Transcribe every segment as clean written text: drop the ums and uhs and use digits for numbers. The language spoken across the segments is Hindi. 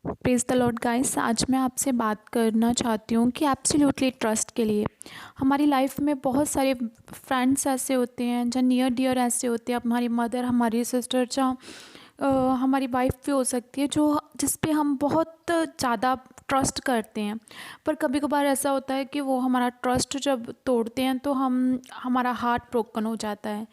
Praise the Lord guys. आज मैं आपसे बात करना चाहती हूँ कि एब्सोल्युटली ट्रस्ट के लिए हमारी लाइफ में बहुत सारे फ्रेंड्स ऐसे होते हैं, जहाँ नियर डियर ऐसे होते हैं, हमारी मदर, हमारी सिस्टर, जहाँ हमारी वाइफ भी हो सकती है, जो जिस पे हम बहुत ज़्यादा ट्रस्ट करते हैं। पर कभी कभार ऐसा होता है कि वो हमारा ट्रस्ट जब तोड़ते हैं तो हमारा हार्ट ब्रोकन हो जाता है।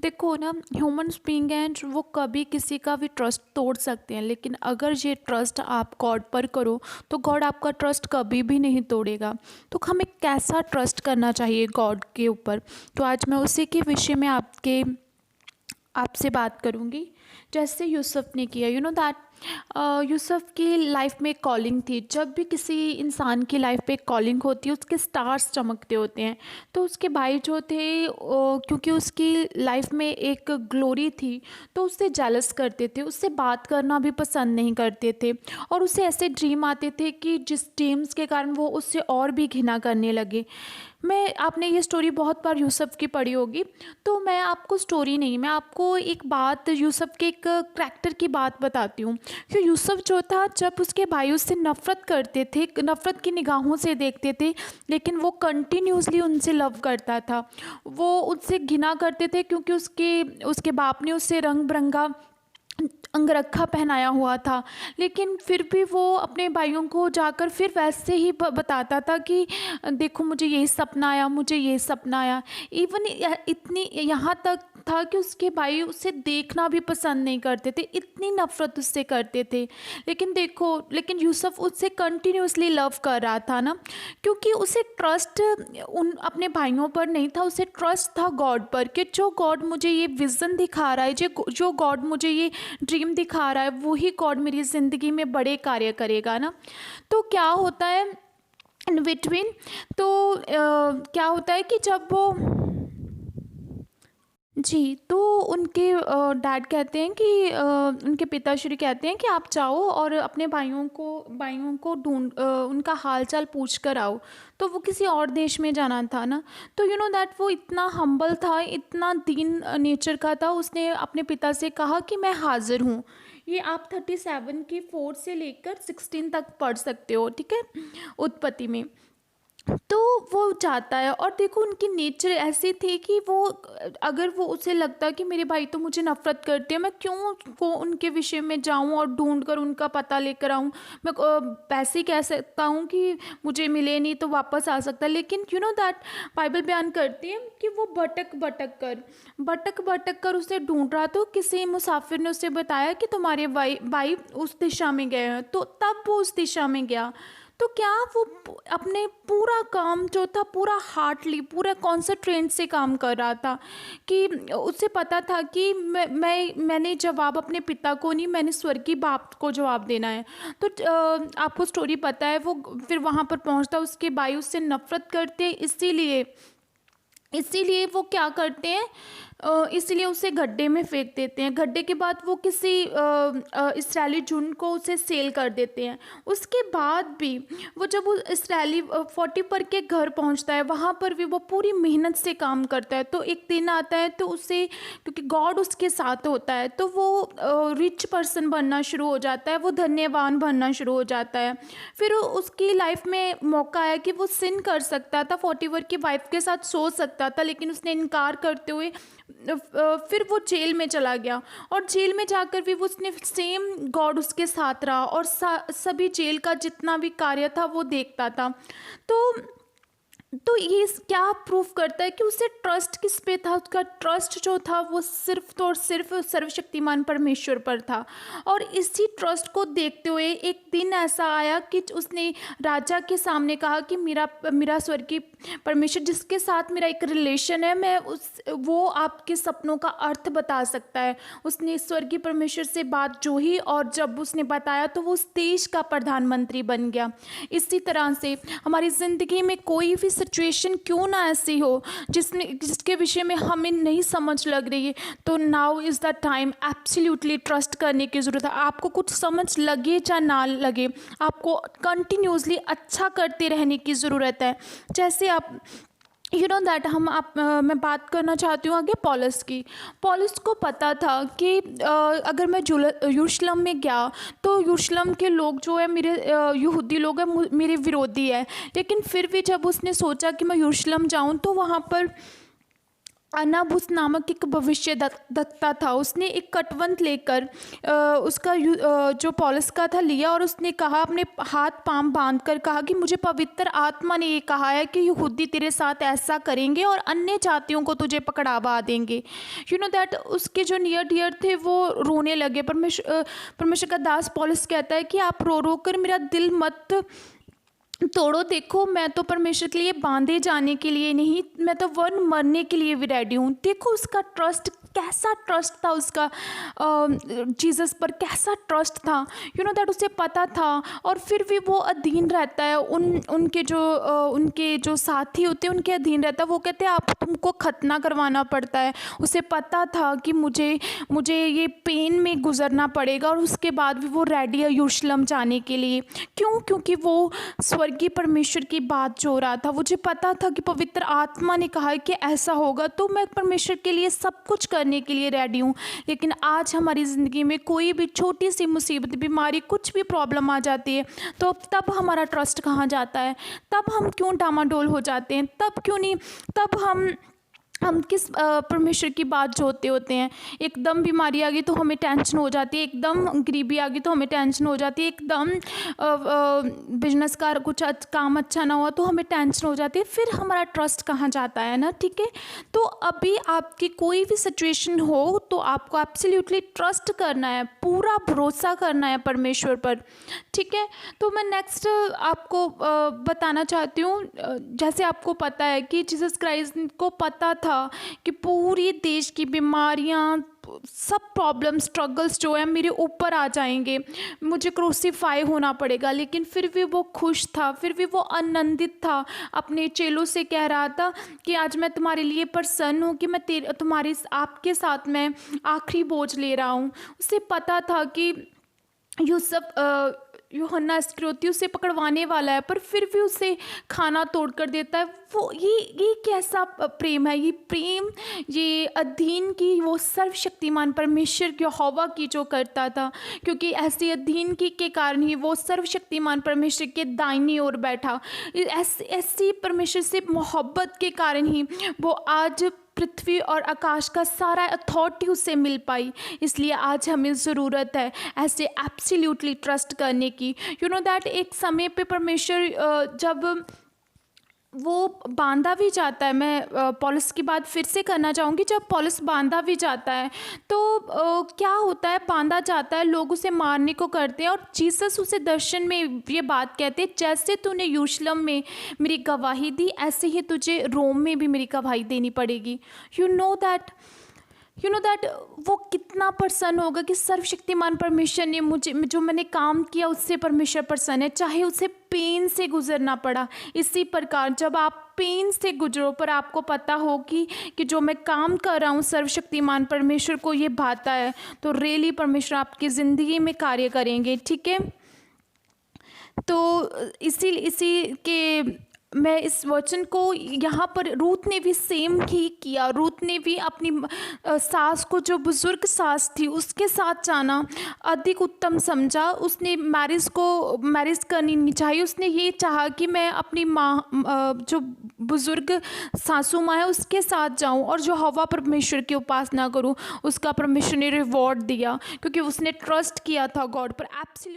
देखो ना, ह्यूमंस बीइंग हैं, वो कभी किसी का भी ट्रस्ट तोड़ सकते हैं, लेकिन अगर ये ट्रस्ट आप गॉड पर करो तो गॉड आपका ट्रस्ट कभी भी नहीं तोड़ेगा। तो हमें कैसा ट्रस्ट करना चाहिए गॉड के ऊपर, तो आज मैं उसी के विषय में आपसे बात करूंगी। जैसे यूसुफ ने किया, यू नो दैट यूसुफ की लाइफ में एक कॉलिंग थी। जब भी किसी इंसान की लाइफ पे एक कॉलिंग होती है, उसके स्टार्स चमकते होते हैं। तो उसके भाई जो थे, क्योंकि उसकी लाइफ में एक ग्लोरी थी, तो उससे जेलस करते थे, उससे बात करना भी पसंद नहीं करते थे, और उसे ऐसे ड्रीम आते थे कि जिस ड्रीम्स के कारण वो उससे और भी घृणा करने लगे। आपने ये स्टोरी बहुत बार यूसुफ की पढ़ी होगी, तो मैं आपको स्टोरी नहीं, मैं आपको एक बात, यूसुफ के एक करैक्टर की बात बताती हूँ। कि यूसुफ जो था, जब उसके भाई उससे नफ़रत करते थे, नफ़रत की निगाहों से देखते थे, लेकिन वो कंटिन्यूसली उनसे लव करता था। वो उससे घृणा करते थे क्योंकि उसके उसके बाप ने उससे रंग बिरंगा अंगरखा पहनाया हुआ था, लेकिन फिर भी वो अपने भाइयों को जाकर फिर वैसे ही बताता था कि देखो, मुझे ये सपना आया, मुझे ये सपना आया। इवन इतनी यहाँ तक था कि उसके भाई उसे देखना भी पसंद नहीं करते थे, इतनी नफ़रत उससे करते थे। लेकिन यूसुफ उससे कंटिन्यूसली लव कर रहा था ना, क्योंकि उसे ट्रस्ट उन अपने भाइयों पर नहीं था, उसे ट्रस्ट था गॉड पर, कि जो गॉड मुझे ये विज़न दिखा रहा है, जो गॉड मुझे ये ड्रीम दिखा रहा है, वही गॉड मेरी ज़िंदगी में बड़े कार्य करेगा ना। तो क्या होता है इन बिटवीन, क्या होता है कि जब वो जी, तो उनके डैड कहते हैं कि उनके पिताश्री कहते हैं कि आप जाओ और अपने भाइयों को उनका हाल-चाल पूछ कर आओ। तो वो किसी और देश में जाना था ना, तो यू नो दैट वो इतना हम्बल था, इतना दीन नेचर का था, उसने अपने पिता से कहा कि मैं हाज़िर हूँ। ये आप 37 की 4 से लेकर 16 तक पढ़ सकते हो, ठीक है? उत्पत्ति में। तो वो जाता है, और देखो उनकी नेचर ऐसी थी कि अगर वो उसे लगता कि मेरे भाई तो मुझे नफ़रत करते हैं, मैं क्यों को उनके विषय में जाऊं और ढूंढ कर उनका पता लेकर आऊं। मैं वैसे ही कह सकता हूं कि मुझे मिले नहीं तो वापस आ सकता, लेकिन यू नो दैट बाइबल बयान करती है कि वो भटक भटक कर उसे ढूंढ रहा। तो किसी मुसाफिर ने उसे बताया कि तुम्हारे भाई उस दिशा में गए हैं, तो तब वो उस दिशा में गया। तो क्या वो अपने पूरा काम जो था, पूरा हार्टली, पूरा कॉन्सेंट्रेट से काम कर रहा था, कि उसे पता था कि मैंने जवाब अपने पिता को नहीं, मैंने स्वर्गीय बाप को जवाब देना है। तो आपको स्टोरी पता है, वो फिर वहाँ पर पहुँचता, उसके भाई उससे नफ़रत करते, इसीलिए इसीलिए वो क्या करते हैं, इसलिए उसे गड्ढे में फेंक देते हैं। गड्ढे के बाद वो किसी इस्राएली झुंड को उसे सेल कर देते हैं। उसके बाद भी जब वो इस्राएली 40 पर के घर पहुंचता है, वहाँ पर भी वो पूरी मेहनत से काम करता है। तो एक दिन आता है, तो उसे, क्योंकि गॉड उसके साथ होता है, तो वो रिच पर्सन बनना शुरू हो जाता है, वो धन्यवान बनना शुरू हो जाता है। फिर उसकी लाइफ में मौका आया कि वो सिन कर सकता था, 41 की वाइफ के साथ सो सकता था, लेकिन उसने इनकार करते हुए फिर वो जेल में चला गया। और जेल में जाकर भी वो उसने सेम गॉड उसके साथ रहा, और सभी जेल का जितना भी कार्य था वो देखता था। तो ये क्या प्रूफ करता है कि उसे ट्रस्ट किस पे था? उसका ट्रस्ट जो था वो सिर्फ तो और सिर्फ सर्वशक्तिमान परमेश्वर पर था। और इसी ट्रस्ट को देखते हुए एक दिन ऐसा आया कि उसने राजा के सामने कहा कि मेरा स्वर्गीय परमेश्वर, जिसके साथ मेरा एक रिलेशन है, वो आपके सपनों का अर्थ बता सकता है। उसने स्वर्गीय परमेश्वर से बात जोही, और जब उसने बताया तो वो उस देश का प्रधानमंत्री बन गया। इसी तरह से हमारी ज़िंदगी में कोई भी सिचुएशन क्यों ना ऐसी हो जिसके विषय में हमें नहीं समझ लग रही है, तो now is the time absolutely trust करने की ज़रूरत है। आपको कुछ समझ लगे या ना लगे, आपको कंटिन्यूसली अच्छा करते रहने की ज़रूरत है। जैसे आप यू नो दैट मैं बात करना चाहती हूँ आगे पौलुस की। पौलुस को पता था कि अगर मैं यरूशलेम में गया तो यरूशलेम के लोग जो है मेरे यहूदी लोग हैं मेरे विरोधी है। लेकिन फिर भी जब उसने सोचा कि मैं यरूशलेम जाऊँ तो वहाँ पर अनाबुस नामक एक भविष्य दत्ता था। उसने एक कटवंत लेकर जो पौलुस का था लिया और उसने कहा, अपने हाथ पांव बांध कर कहा कि मुझे पवित्र आत्मा ने ये कहा है कि यहूदी तेरे साथ ऐसा करेंगे और अन्य जातियों को तुझे पकड़ावा देंगे। यू नो दैट उसके जो नियर डियर थे वो रोने लगे। परमेश्वर का दास पौलुस कहता है कि आप रो रो कर मेरा दिल मत तोड़ो। देखो, मैं तो परमेश्वर के लिए बांधे जाने के लिए नहीं, मैं तो वन मरने के लिए भी रेडी हूँ। देखो उसका ट्रस्ट, कैसा ट्रस्ट था उसका जीसस पर, कैसा ट्रस्ट था। यू नो दैट उसे पता था। और फिर भी वो अधीन रहता है उनके जो साथी होते हैं उनके अधीन रहता है। वो कहते हैं आप तुमको खतना करवाना पड़ता है। उसे पता था कि मुझे ये पेन में गुजरना पड़ेगा और उसके बाद भी वो रेडी है यरूशलेम जाने के लिए। क्यों? क्योंकि वो स्वर्गीय परमेश्वर की बात जो हो रहा था, मुझे पता था कि पवित्र आत्मा ने कहा है कि ऐसा होगा, तो मैं परमेश्वर के लिए सब कुछ करने के लिए रेडी हूँ। लेकिन आज हमारी ज़िंदगी में कोई भी छोटी सी मुसीबत, बीमारी, कुछ भी प्रॉब्लम आ जाती है तो तब हमारा ट्रस्ट कहाँ जाता है? तब हम क्यों डामाडोल हो जाते हैं? तब क्यों नहीं? तब हम किस परमेश्वर की बात जो होते हैं। एकदम बीमारी आ गई तो हमें टेंशन हो जाती है, एकदम गरीबी आ गई तो हमें टेंशन हो जाती है, एकदम बिजनेस का कुछ काम अच्छा ना हुआ तो हमें टेंशन हो जाती है। फिर हमारा ट्रस्ट कहाँ जाता है ना? ठीक है, तो अभी आपकी कोई भी सिचुएशन हो तो आपको एब्सोल्युटली ट्रस्ट करना है, पूरा भरोसा करना है परमेश्वर पर। ठीक है, तो मैं नेक्स्ट आपको बताना चाहती हूँ। जैसे आपको पता है कि जीसस क्राइस्ट को पता था कि पूरी देश की बीमारियां, सब प्रॉब्लम, स्ट्रगल्स जो है मेरे ऊपर आ जाएंगे, मुझे क्रूसीफाई होना पड़ेगा। लेकिन फिर भी वो खुश था, फिर भी वो आनंदित था। अपने चेलों से कह रहा था कि आज मैं तुम्हारे लिए प्रसन्न हूँ कि मैं तुम्हारे आपके साथ मैं आखिरी बोझ ले रहा हूँ। उसे पता था कि यूहन्ना इस्करियोती उसे पकड़वाने वाला है, पर फिर भी उसे खाना तोड़ कर देता है। वो ये कैसा प्रेम है? ये प्रेम, ये अधीन की वो सर्वशक्तिमान परमेश्वर यहोवा की जो करता था, क्योंकि ऐसी अधीन की के कारण ही वो सर्वशक्तिमान परमेश्वर के दाहिनी ओर बैठा। ऐसी परमेश्वर से मोहब्बत के कारण ही वो आज पृथ्वी और आकाश का सारा अथॉरिटी उसे मिल पाई। इसलिए आज हमें ज़रूरत है ऐसे एब्सोल्युटली ट्रस्ट करने की। यू नो दैट एक समय पे परमेश्वर जब वो बांधा भी जाता है, मैं पौलुस की बात फिर से करना चाहूँगी। जब पौलुस बांधा भी जाता है तो क्या होता है? बांधा जाता है, लोग उसे मारने को करते हैं और जीसस उसे दर्शन में ये बात कहते हैं, जैसे तूने यरूशलेम में मेरी गवाही दी ऐसे ही तुझे रोम में भी मेरी गवाही देनी पड़ेगी। यू नो दैट वो कितना प्रसन्न होगा कि सर्वशक्तिमान परमेश्वर ने मुझे, जो मैंने काम किया उससे परमेश्वर प्रसन्न है, चाहे उसे पेन से गुजरना पड़ा। इसी प्रकार जब आप पेन से गुजरो पर आपको पता हो कि जो मैं काम कर रहा हूँ सर्वशक्तिमान परमेश्वर को ये भाता है, तो रियली परमेश्वर आपकी ज़िंदगी में कार्य करेंगे। ठीक है, तो इसी के मैं इस वचन को यहाँ पर, रूत ने भी सेम ही किया। रूत ने भी अपनी सास को, जो बुज़ुर्ग सास थी, उसके साथ जाना अधिक उत्तम समझा। उसने मैरिज करनी नहीं चाहिए। उसने ये चाहा कि मैं अपनी माँ, जो बुज़ुर्ग सासू माँ है, उसके साथ जाऊँ और जो हवा परमेश्वर की उपासना करूँ। उसका परमेश्वर ने रिवॉर्ड दिया क्योंकि उसने ट्रस्ट किया था गॉड पर। एब्सोल्यूट